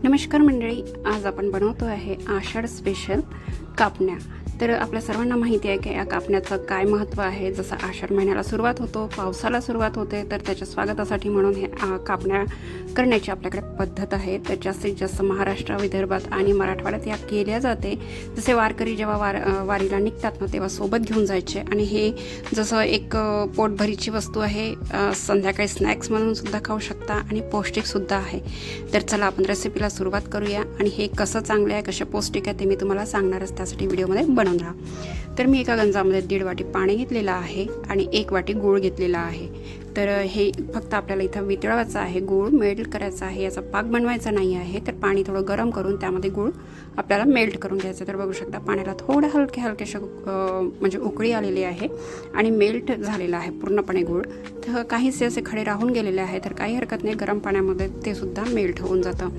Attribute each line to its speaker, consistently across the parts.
Speaker 1: नमस्कार मंडळी, आज आपण बनवतो आहे आषाढ स्पेशल कापण्या। तर आपल्या सर्वांना माहिती आहे की या कापण्याचं काय महत्त्व आहे। जसं आषाढ महिन्याला सुरुवात होतो, पावसाला सुरुवात होते, तर त्याच्या स्वागतासाठी म्हणून हे कापण्या करण्याची आपल्याकडे पद्धत आहे। तर जास्तीत जास्त महाराष्ट्र, विदर्भात आणि मराठवाड्यात या केल्या जाते। जसे वारकरी जेव्हा वारीला निघतात ना, तेव्हा सोबत घेऊन जायचे आणि हे जसं एक पोटभरीची वस्तू आहे, संध्याकाळी स्नॅक्स म्हणून सुद्धा खाऊ शकता आणि पौष्टिक सुद्धा आहे। तर चला आपण रेसिपीला सुरुवात करूया आणि हे कसं चांगलं आहे, कसे पौष्टिक आहे ते मी तुम्हाला सांगणारच, त्यासाठी व्हिडिओमध्ये बनवून राहा। तर मी एका गंजामध्ये 1.5 वाटी पाणी घेतलेलं आहे आणि 1 वाटी गूळ घेतलेला आहे। तर हे फक्त आपल्याला इथं वितळवायचं आहे, गूळ मेल्ट करायचा आहे, याचा पाक बनवायचा नाही आहे। तर पाणी थोडं गरम करून त्यामध्ये गूळ आपल्याला मेल्ट करून घ्यायचं। तर बघू शकता पाण्याला थोडं हलकेशा म्हणजे उकळी आलेली आहे आणि मेल्ट झालेला आहे पूर्णपणे गूळ। तर काहीसे असे खडे राहून गेलेले आहे, तर काही हरकत नाही, गरम पाण्यामध्ये ते सुद्धा मेल्ट होऊन जातं।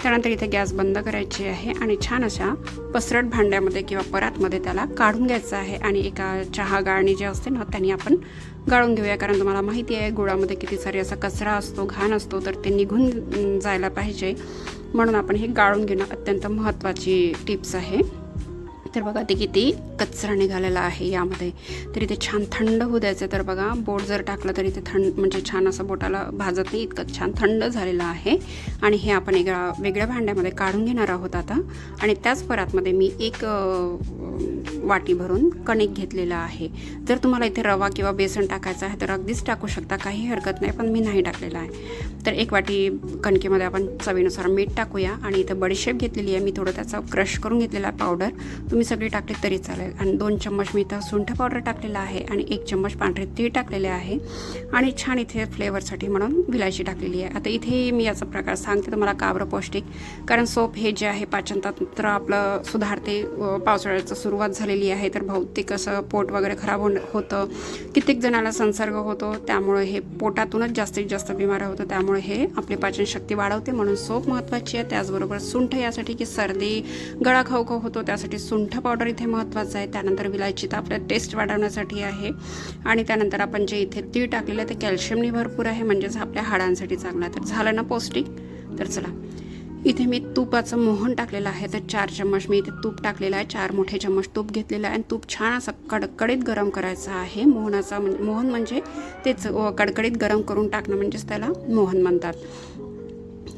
Speaker 1: त्यानंतर इथे गॅस बंद करायची आहे आणि छान अशा पसरट भांड्यामध्ये किंवा परातमध्ये त्याला काढून घ्यायचं आहे आणि एका चहा गाळणी जे असते ना, त्यांनी आपण गाळून घेऊया। कारण तुम्हाला माहिती आहे गुळामध्ये किती सारे असा कचरा असतो, घाण असतो, तर ते निघून जायला पाहिजे, म्हणून आपण हे गाळून घेणं अत्यंत महत्त्वाची टिप्स आहे। तर बघा ते किती कचरा निघालेला आहे यामध्ये। तर इथे छान थंड होऊ द्यायचं। तर बघा बोट जर टाकलं तरी ते थंड म्हणजे छान असं बोटाला भाजत नाही, इतकं छान थंड झालेलं आहे। आणि हे आपण वेगळ्या भांड्यामध्ये काढून घेणार आहोत आता। आणि त्याच परातमध्ये मी 1 वाटी भरून कणिक घेतलेला आहे। जर तुम्हाला इथे रवा किंवा बेसन टाकायचं आहे तर अगदीच टाकू शकता, काही हरकत नाही, पण मी नाही टाकलेला आहे। तर 1 वाटी कणकेमध्ये आपण चवीनुसार मीठ टाकूया आणि इथे बडीशेप घेतलेली आहे, मी थोडं त्याचा क्रश करून घेतलेला आहे पावडर, तुम्ही सगळी टाकली तरी चालेल। आणि 2 चम्मच मी इथं सुंठ पावडर टाकलेला आहे आणि 1 चम्मच पांढरे तीळ टाकलेले आहे आणि छान इथे फ्लेवरसाठी म्हणून विलायची टाकलेली आहे। आता इथे मी याचा प्रकार सांगते तुम्हाला का बरं पौष्टिक, कारण सोप हे जे आहे पाचनतंत्र आपलं सुधारते। पावसाळ्याची सुरुवात झालेली आहे, तर भौतिक असं पोट वगैरे खराब होतं, कित्येक जणांना संसर्ग होतो, त्यामुळे हे पोटातूनच जास्तीत जास्त बिमाऱ्या होतं, त्यामुळे हे आपली पाचनशक्ती वाढवते, म्हणून सोप महत्त्वाची आहे। त्याचबरोबर सुंठ यासाठी की सर्दी गळा खवखव होतो त्यासाठी सुंठ पावडर इथे महत्त्वाचं आहे। त्यानंतर विलायची तर आपल्या टेस्ट वाढवण्यासाठी आहे आणि त्यानंतर आपण जे इथे तीळ टाकलेलं आहे ते कॅल्शियमनी भरपूर आहे, म्हणजेच आपल्या हाडांसाठी चांगलं आहे। तर झालं ना पौष्टिक। तर चला इथे मी तुपाचं मोहन टाकलेलं आहे, तर 4 चम्मच मी इथे तूप टाकलेलं आहे, 4 मोठे चम्मच तूप घेतलेलं आहे आणि तूप छान असं कडकडीत गरम करायचं आहे। मोहन म्हणजे तेच कडकडीत गरम करून टाकणं, म्हणजेच त्याला मोहन म्हणतात।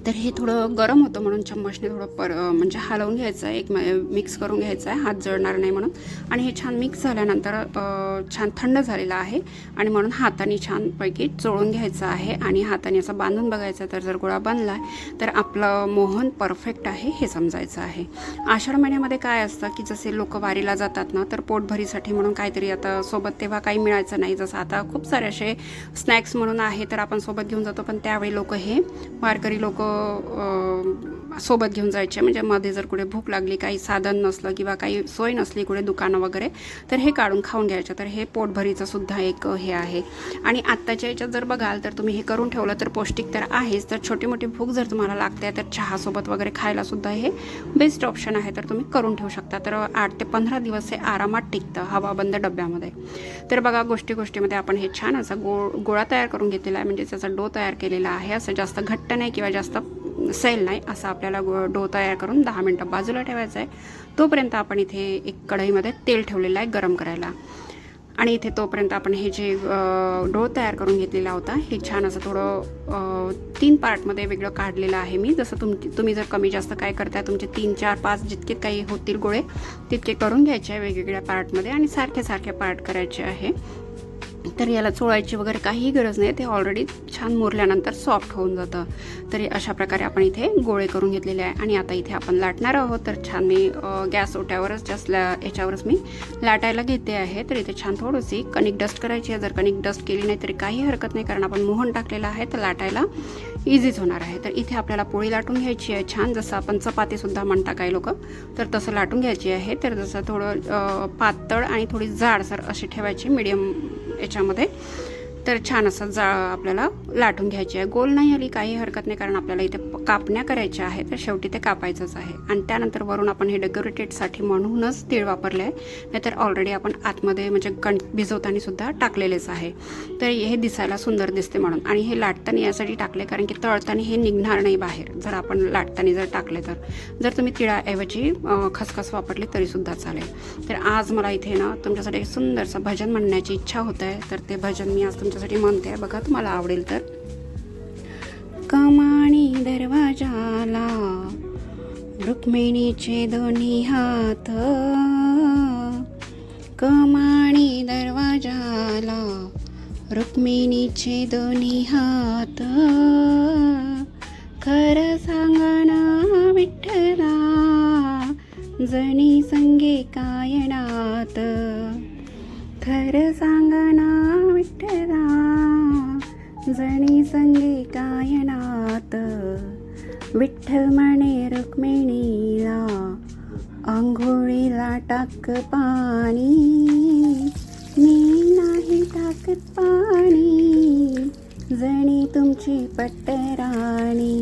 Speaker 1: तर हे थोडं गरम होतं म्हणून चम्मचने थोडं म्हणजे हलवून घ्यायचं आहे, एक मिक्स करून घ्यायचं आहे, हात जळणार नाही म्हणून। आणि हे छान मिक्स झाल्यानंतर छान थंड झालेलं आहे आणि म्हणून हाताने छानपैकी चोळून घ्यायचं आहे आणि हाताने असं बांधून बघायचं। तर जर गोळा बनला आहे तर आपलं मोहन परफेक्ट आहे हे समजायचं आहे। आषाढ महिन्यामध्ये काय असतं की जसे लोक वारीला जातात ना, तर पोटभरीसाठी म्हणून काहीतरी आता सोबत तेव्हा काही मिळायचं नाही, जसं आता खूप सारे असे स्नॅक्स म्हणून आहे, तर आपण सोबत घेऊन जातो, पण त्यावेळी लोक हे वारकरी लोक सोबत घेऊन जायचे। म्हणजे मध्ये जर कुठे भूक लागली, काही साधन नसलं किंवा काही सोय नसली कुठे दुकानं वगैरे, तर हे काढून खाऊन घ्यायचं। तर हे पोटभरीचं सुद्धा एक हे आहे। आणि आत्ताच्या याच्यात जर बघाल तर तुम्ही हे करून ठेवलं तर पौष्टिक तर आहेच, तर छोटी मोठी भूक जर तुम्हाला लागते तर चहासोबत वगैरे खायला सुद्धा हे बेस्ट ऑप्शन आहे, तर तुम्ही करून ठेवू शकता। तर 8 ते 15 दिवस हे आरामात टिकतं हवाबंद डब्यामध्ये। तर बघा गोष्टीमध्ये आपण हे छान असा गोळा तयार करून घेतलेला आहे, म्हणजे त्याचा डो तयार केलेला आहे। असं जास्त घट्ट नाही किंवा जास्त सेल नाही, असं आपल्याला डो तयार करून 10 मिनटं बाजूला ठेवायचं आहे। तोपर्यंत आपण इथे एक कढईमध्ये तेल ठेवलेलं आहे गरम करायला आणि इथे तोपर्यंत आपण हे जे डो तयार करून घेतलेला होता हे छान असं थोडं 3 पार्टमध्ये वेगळं काढलेलं आहे मी। जसं तुम्ही जर कमी जास्त काय करताय, तुमचे 3, 4, 5 जितके काही होतील गोळे तितके करून घ्यायचे आहे वेगवेगळ्या पार्टमध्ये आणि सारखे पार्ट करायचे आहे। तर याला चोळायची वगैरे काही गरज नाही, ते ऑलरेडी छान मुरल्यानंतर सॉफ्ट होऊन जातं। तर अशा प्रकारे आपण इथे गोळे करून घेतलेले आहे आणि आता इथे आपण लाटणार आहोत। तर छान मी गॅस ओट्यावरच याच्यावरच मी लाटायला घेते आहे। तर इथे छान थोडीशी कणिक डस्ट करायची आहे, जर कणिक डस्ट केली नाही तरी काही हरकत नाही, कारण आपण मोहन टाकलेला आहे तर लाटायला इझीच होणार आहे। तर इथे आपल्याला पोळी लाटून घ्यायची आहे छान, जसं आपण चपातीसुद्धा म्हणता काही लोक, तर तसं लाटून घ्यायची आहे। तर जसं थोडं पातळ आणि थोडी जाडसर अशी ठेवायची मीडियम याच्यामध्ये। तर छान असं आपल्याला लाटून घ्यायची आहे। गोल नाही आली काही हरकत नाही, कारण आपल्याला इथे कापण्या करायच्या आहेत तर शेवटी ते कापायचंच आहे. आणि त्यानंतर वरून आपण हे डेकोरेटेडसाठी म्हणूनच तीळ वापरले आहे, नाहीतर ऑलरेडी आपण आतमध्ये म्हणजे भिजवताना सुद्धा टाकलेलेच आहे. तर हे दिसायला सुंदर दिसते म्हणून. आणि हे लाटताना यासाठी टाकले कारण की तळताना हे निघणार नाही बाहेर जर आपण लाटताना जर टाकले तर. जर तुम्ही तिळाऐवजी खसखस वापरली तरीसुद्धा चालेल. तर आज मला इथे ना तुमच्यासाठी एक सुंदरसं भजन म्हणण्याची इच्छा होत आहे, तर ते भजन मी आज तुमच्यासाठी म्हणते आहे. बघा तुम्हाला आवडेल तर. कमानी दरवाजाला रुक्मिणीचे दोन्ही हात, कमानी दरवाजाला रुक्मिणीचे दोन्ही हात, खरं सांगना विठ्ठला जणी संगे कायनात, खरं सांगना विठ्ठला जणी संगे कायनात. विठ्ठल म्हणे रुक्मिणीला अंघोळीला टाक पाणी, मी नाही टाकत पाणी जणी तुमची पट्टराणी.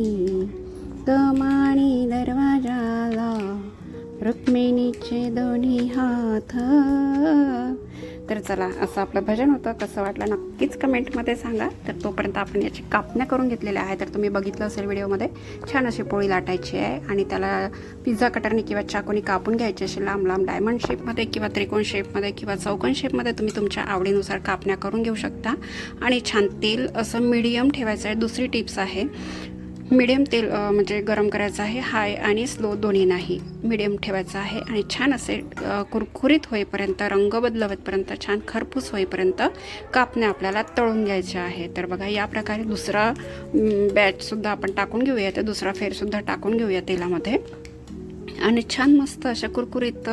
Speaker 1: कमानी दरवाजाला रुक्मिणीचे दोन्ही हात. तर चला, असं आपलं भजन होतं. कसं वाटलं नक्कीच कमेंटमध्ये सांगा. तर तोपर्यंत आपण याची कापण्या करून घेतलेल्या आहे. तर तुम्ही बघितलं असेल व्हिडिओमध्ये, छान अशी पोळी लाटायची आहे आणि त्याला पिझ्झा कटरने किंवा चाकूने कापून घ्यायची अशी लांब लांब डायमंड शेपमध्ये किंवा त्रिकोण शेपमध्ये किंवा चौकोन शेपमध्ये तुम्ही तुमच्या आवडीनुसार कापण्या करून घेऊ शकता. आणि छान तेल असं मीडियम ठेवायचं आहे. दुसरी टिप्स आहे, मीडियम तेल म्हणजे गरम करायचं आहे, हाय आणि स्लो दोन्ही नाही, मीडियम ठेवायचं आहे. आणि छान असे कुरकुरीत होईपर्यंत, रंग बदलवतपर्यंत, छान खरपूस होईपर्यंत कापण्या आपल्याला तळून घ्यायच्या आहे. तर बघा या प्रकारे दुसरा बॅचसुद्धा आपण टाकून घेऊया, तर दुसरा फेरसुद्धा टाकून घेऊया तेलामध्ये. आणि छान मस्त अशा कुरकुरीत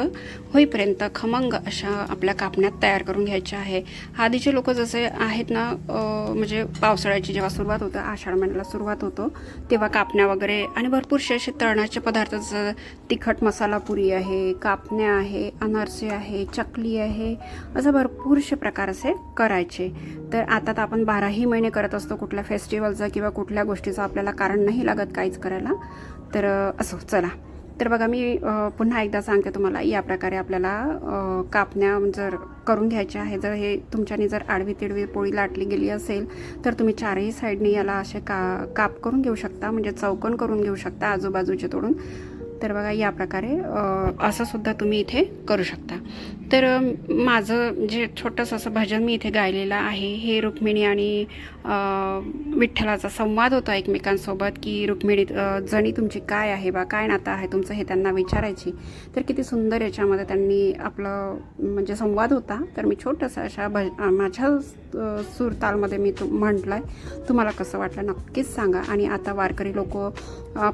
Speaker 1: होईपर्यंत खमंग अशा आपल्या कापण्यात तयार करून घ्यायच्या आहे. आधीचे लोक जसे आहेत ना, म्हणजे पावसाळ्याची जेव्हा सुरुवात होतं, आषाढ महिन्याला सुरुवात होतो, तेव्हा कापण्या वगैरे आणि भरपूरसे असे तळण्याचे पदार्थ, जसं तिखट मसाला पुरी आहे, कापण्या आहे, अनारसे आहे, चकली आहे, असं भरपूरसे प्रकार असे करायचे. तर आता तर आपण 12ही महिने करत असतो, कुठल्या फेस्टिवलचं किंवा कुठल्या गोष्टीचं आपल्याला कारण नाही लागत काहीच करायला. तर असो, चला. तर बघा मी पुन्हा एकदा सांगते तुम्हाला, या प्रकारे आपल्याला कापण्या जर करून घ्यायच्या आहे. जर हे तुमच्यानी जर आडवी तिडवी पोळी लाटली गेली असेल तर तुम्ही चारही साईडनी याला असे काप करून घेऊ शकता, म्हणजे चौकोन करून घेऊ शकता आजूबाजूचे तोडून. तर बघा या प्रकारे असं सुद्धा तुम्ही इथे करू शकता. तर माझं जे छोटंसं असं भजन मी इथे गायलेलं आहे, हे रुक्मिणी आणि विठ्ठलाचा संवाद होता एकमेकांसोबत, की रुक्मिणी जणी तुमची काय आहे बा, काय नातं आहे तुमचं, हे त्यांना विचारायची. तर किती सुंदर याच्यामध्ये त्यांनी आपलं म्हणजे संवाद होता. तर मी छोटंसं अशा माझ्या सूरतालमध्ये मी म्हटलं आहे. तुम्हाला कसं वाटलं नक्कीच सांगा. आणि आता वारकरी लोक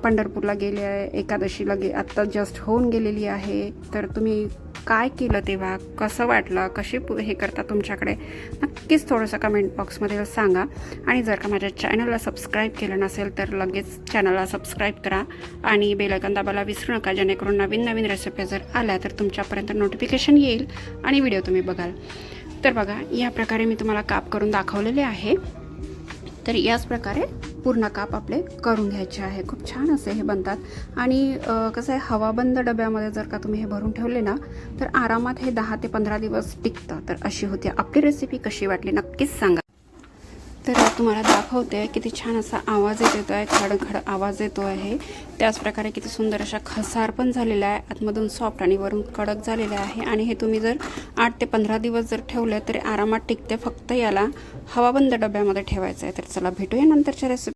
Speaker 1: पंढरपूरला गेले आहे, एकादशीला आत्ता जस्ट होऊन गेलेली आहे. तर तुम्ही काय केलं तेव्हा, कसं वाटलं, कशी हे करता तुमच्याकडे, नक्कीच थोडंसं कमेंट बॉक्समध्ये सांगा. आणि जर का माझ्या चॅनलला सबस्क्राईब केलं नसेल तर लगेच चॅनलला सबस्क्राईब करा आणि बेल आयकॉन दाबायला विसरू नका, जेणेकरून नवीन नवीन रेसिपी जर आल्या तर तुमच्यापर्यंत नोटिफिकेशन येईल आणि व्हिडिओ तुम्ही बघाल. तर बघा या प्रकारे मी तुम्हाला काप करून दाखवलेले आहे. तर याच प्रकारे पूर्ण काप आपले करून घ्यायचे आहे. खूप छान असे हे बनतात. आणि कसं आहे, हवाबंद डब्यामध्ये जर का तुम्ही हे भरून ठेवले ना तर आरामात हे 10 ते 15 दिवस टिकतं. तर अशी होती आपली रेसिपी. कशी वाटली नक्कीच सांगा. तर तुम्हाला दाखवते किती छान असा आवाज येतो आहे, खडखड आवाज येतो आहे. त्याचप्रकारे किती सुंदर अशा खसार पण झालेला आहे, आतमधून सॉफ्ट आणि वरून कडक झालेला आहे. आणि हे तुम्ही जर 8 ते 15 दिवस जर ठेवले तरी आरामात टिकते. फक्त याला हवाबंद डब्यामध्ये ठेवायचं आहे. तर चला भेटूया नंतरच्या रेसिपी.